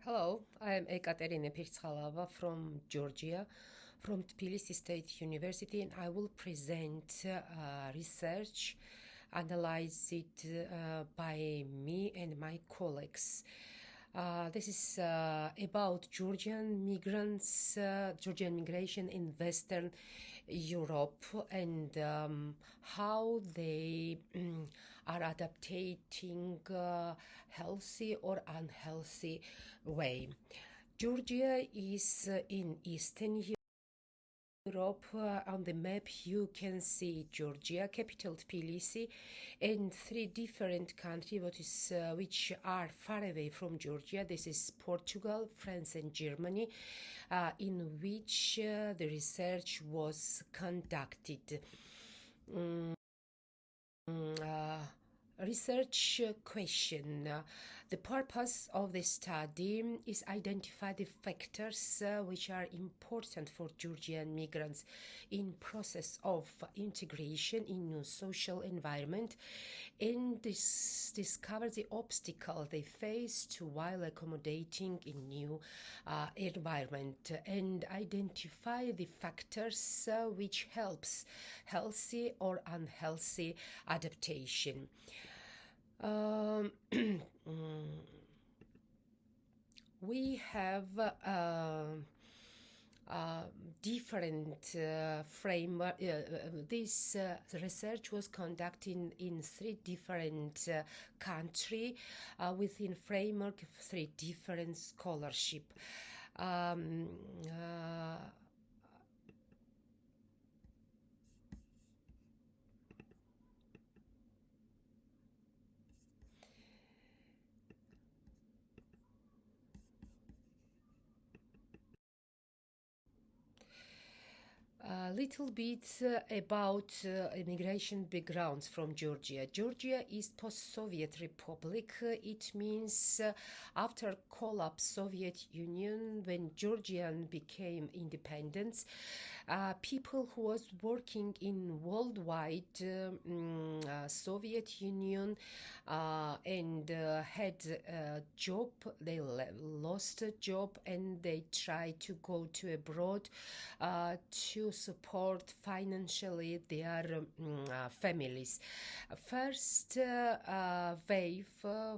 Hello, I am Ekaterine Pirtskhalava from Georgia, from Tbilisi State University, and I will present research, analyze it by me and my colleagues. This is about Georgian migrants, Georgian migration in Western Europe, and how they are adapting healthy or unhealthy way. Georgia is in Eastern Europe. On the map you can see Georgia, capital Tbilisi, and three different countries which are far away from Georgia. This is Portugal, France and Germany, in which the research was conducted. Research question. The purpose of the study is identify the factors which are important for Georgian migrants in process of integration in new social environment, and discover the obstacle they face while accommodating in new environment, and identify the factors which helps healthy or unhealthy adaptation. We have different framework. This research was conducted in three different countries within framework of three different scholarship. A little bit about immigration backgrounds from Georgia. Georgia is post-Soviet republic. It means after collapse Soviet Union, when Georgian became independent, people who was working in worldwide Soviet Union and had a job, they lost a job and they tried to go to abroad to support financially their families. First wave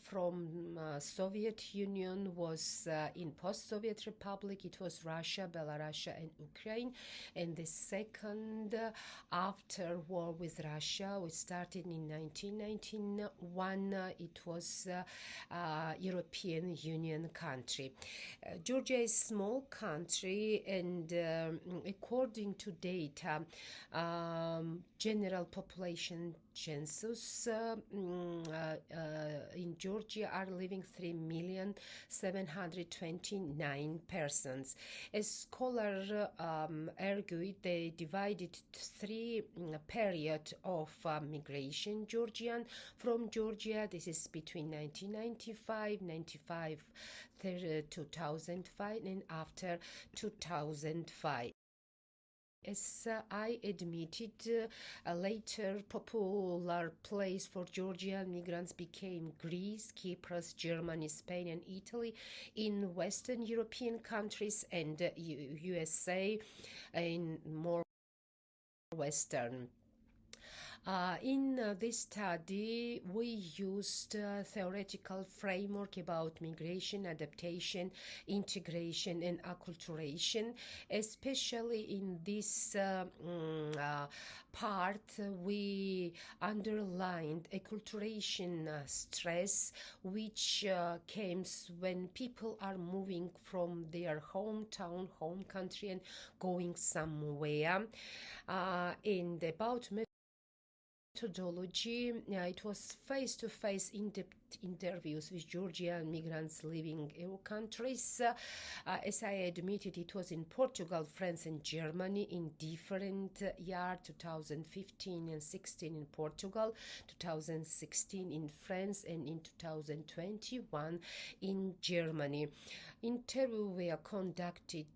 from Soviet Union was in post-Soviet republic. It was Russia, Belarus and Ukraine. And the second, after war with Russia, which started in 1991, it was European Union country. Georgia is a small country, and according to data, general population census in Georgia are living 3,729,000 persons. As scholars argued, they divided three period of migration Georgian from Georgia. This is between 1995, 2005, and after 2005. As I admitted, a later popular place for Georgian migrants became Greece, Cyprus, Germany, Spain and Italy in Western European countries, and USA in more Western. In this study, we used theoretical framework about migration, adaptation, integration, and acculturation. Especially in this part, we underlined acculturation stress, which comes when people are moving from their hometown, home country, and going somewhere. And about methodology, it was face-to-face in-depth interviews with Georgian migrants living in EU countries. As I admitted, it was in Portugal, France and Germany in different year, 2015 and 16 in Portugal, 2016 in France, and in 2021 in Germany. Interviews were conducted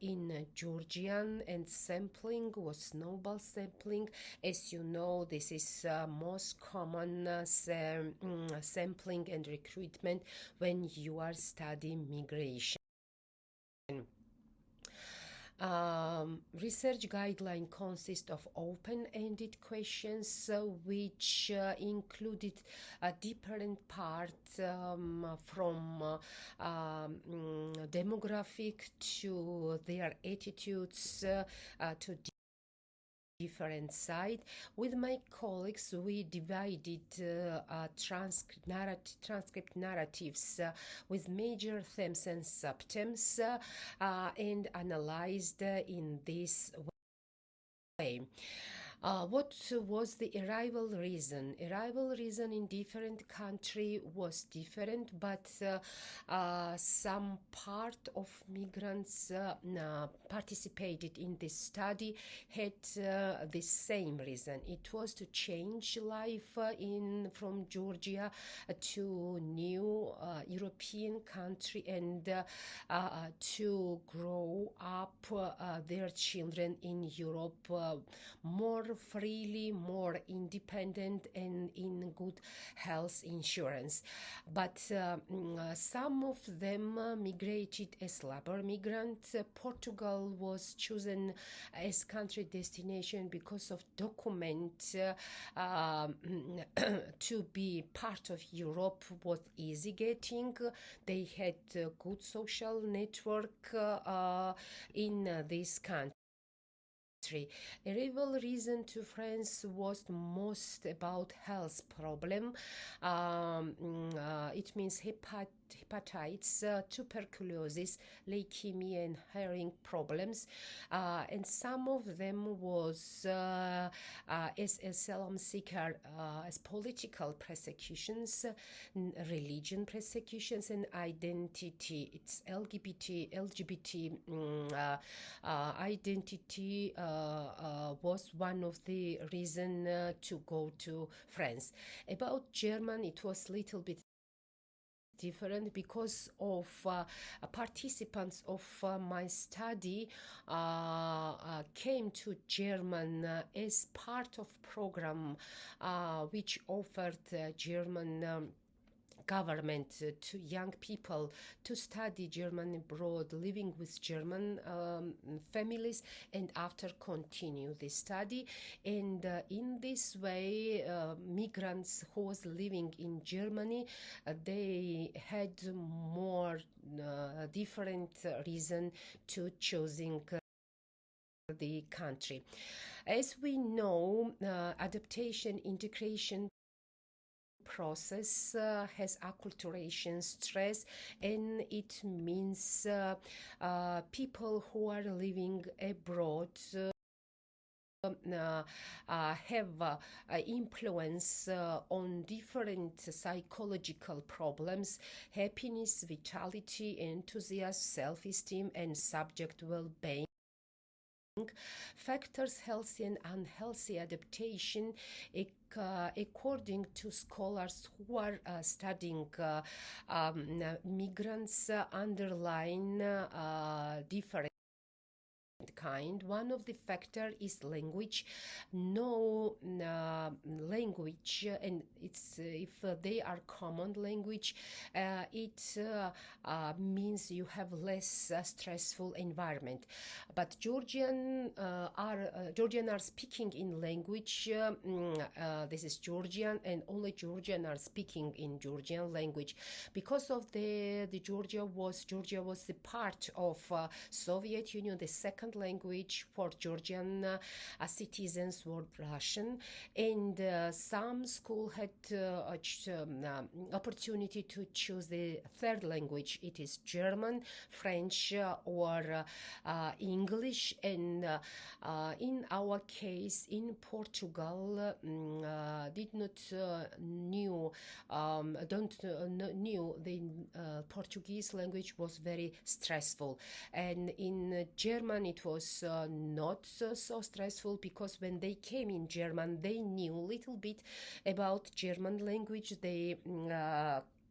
in Georgian, and sampling was snowball sampling. As you know, this is most common sampling sampling and recruitment when you are studying migration. Research guideline consists of open-ended questions which included a different part from demographic to their attitudes to different side. With my colleagues, we divided transcript narratives with major themes and subthemes and analyzed in this way. What was the arrival reason? Arrival reason in different country was different, but some part of migrants participated in this study had the same reason. It was to change life from Georgia to new European country and to grow up their children in Europe more freely, more independent, and in good health insurance. But some of them migrated as labor migrants. Portugal was chosen as country destination because of document to be part of Europe was easy getting. They had a good social network in this country. Arrival reason to France was most about health problem. It means hepatitis, tuberculosis, leukemia, and hearing problems. And some of them was as asylum seeker, as political persecutions, religion persecutions, and identity. It's LGBT identity was one of the reason to go to France. About German, it was little bit different because of participants of my study came to German as part of program which offered German government to young people to study German abroad, living with German families, and after continue the study. And in this way, migrants who was living in Germany, they had more different reason to choosing the country. As we know, adaptation, integration process has acculturation stress, and it means people who are living abroad have influence on different psychological problems: happiness, vitality, enthusiasm, self-esteem, and subject well-being. Factors healthy and unhealthy adaptation, according to scholars who are studying migrants, underline different kind. One of the factor is language. No language, and it's if they are common language, it means you have less stressful environment. But Georgian are speaking in language. This is Georgian, and only Georgian are speaking in Georgian language because of the Georgia was the part of Soviet Union. The second language for Georgian citizens was Russian, and some school had opportunity to choose the third language. It is German, French, or English. And in our case, in Portugal, did not knew the Portuguese language was very stressful, and in German it was not so stressful, because when they came in German, they knew a little bit about German language. They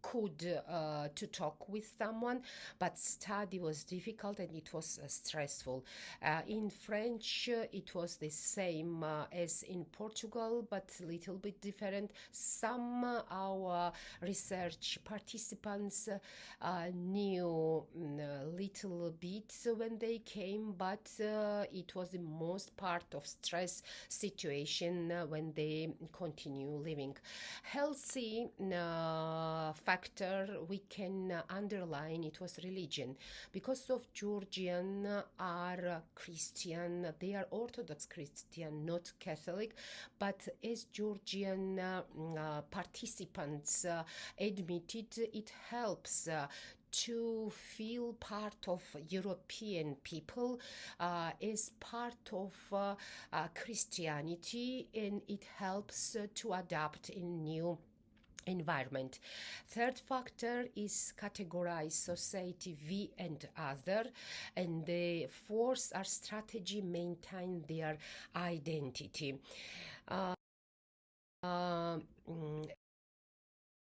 could to talk with someone, but study was difficult and it was stressful. In French, it was the same as in Portugal, but a little bit different. Some our research participants knew a little bit when they came, but it was the most part of stress situation when they continue living. Healthy factor we can underline it was religion, because of Georgian are Christian, they are Orthodox Christian, not Catholic, but as Georgian participants admitted, it helps to feel part of European people as part of Christianity, and it helps to adapt in new environment. Third factor is categorize society we and other, and the fourth are strategy maintain their identity.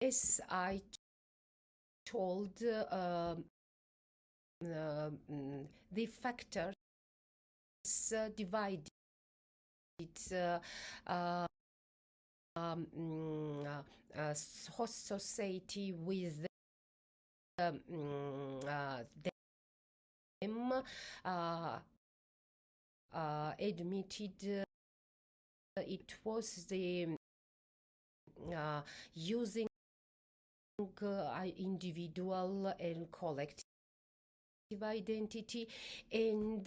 As I told, the factors divided host society with them admitted it was the using individual and collective identity and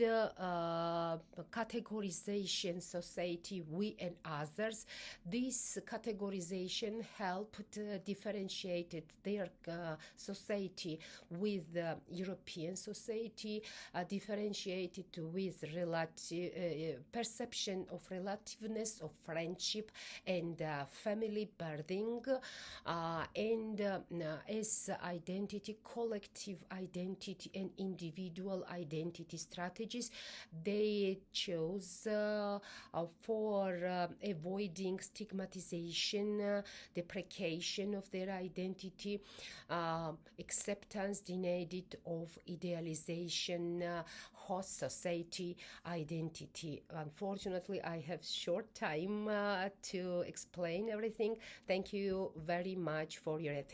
categorization society we and others. This categorization helped differentiate their society with the European society, differentiated with relative perception of relativeness of friendship and family birthing, and as identity, collective identity and individual identity strategies they chose for avoiding stigmatization, deprecation of their identity, acceptance denied of idealization, host society identity. Unfortunately, I have short time to explain everything. Thank you very much for your attention.